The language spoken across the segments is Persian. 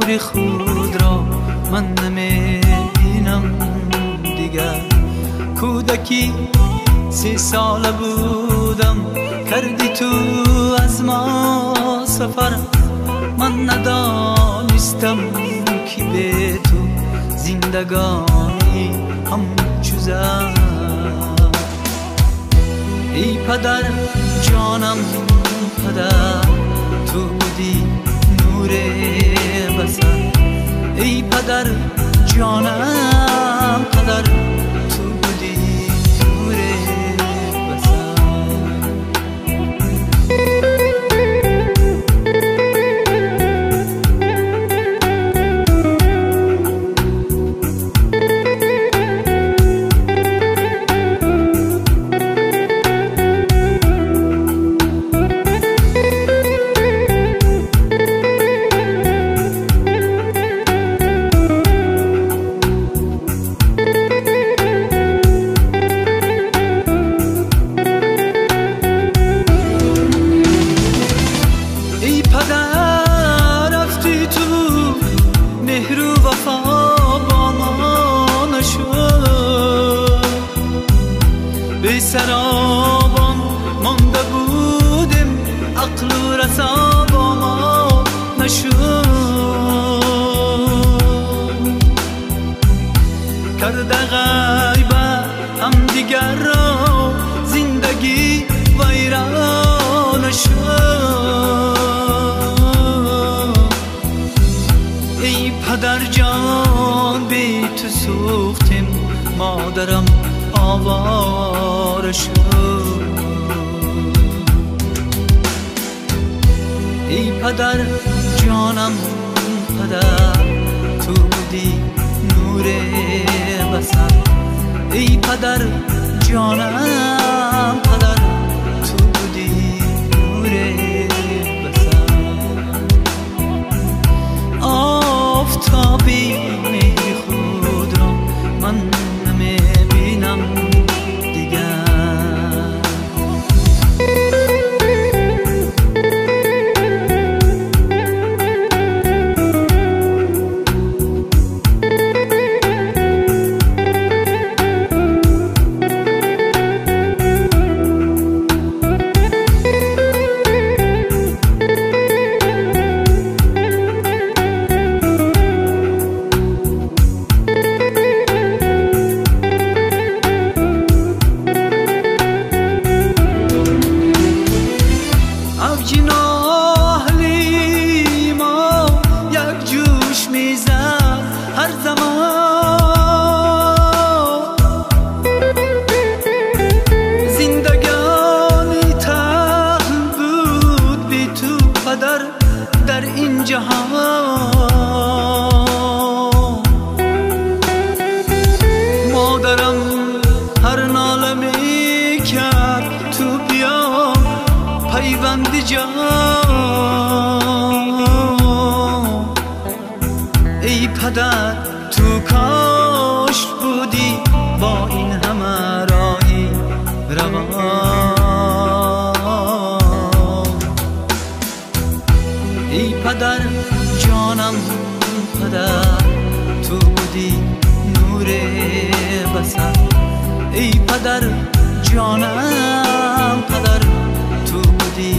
نور خود را من نمیبینم دیگر. کودکی 30 ساله بودم، کردی تو از ما سفر. من ندانستم که به تو زندگانی همچو زر. ای پدر جانم پدر، تو بودی نور بصر. ای پدر جانم پدر، تو بودی نور بصر. به سرابان مانده بودیم، عقل و رسا با ما نشد. کرده غیبه هم دیگر را، زندگی ویران شد. ای پدر جان بی تو سوختیم، مادرم آواره شد. ای پدر جانم پدر، تو بودی نور بصر. ای پدر جانم پدر، تو بودی نور بصر. آفتابی مهر خود را من نمیبینم دیگر. هر زمان زندگانی تهل بود بی تو پدر در این جهان. مادرم هر ناله می کرد، تو بیا پیوند جان. ای پدر تو کاش بودی با این همه راهی روان. ای پدر جانم پدر، تو بودی نور بصر. ای پدر جانم پدر، تو بودی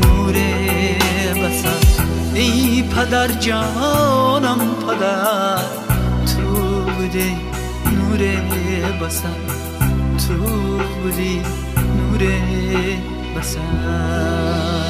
نور بصر. ای پدر جانم پدر، تو بودی نور بصر. تو بودی نور بصر.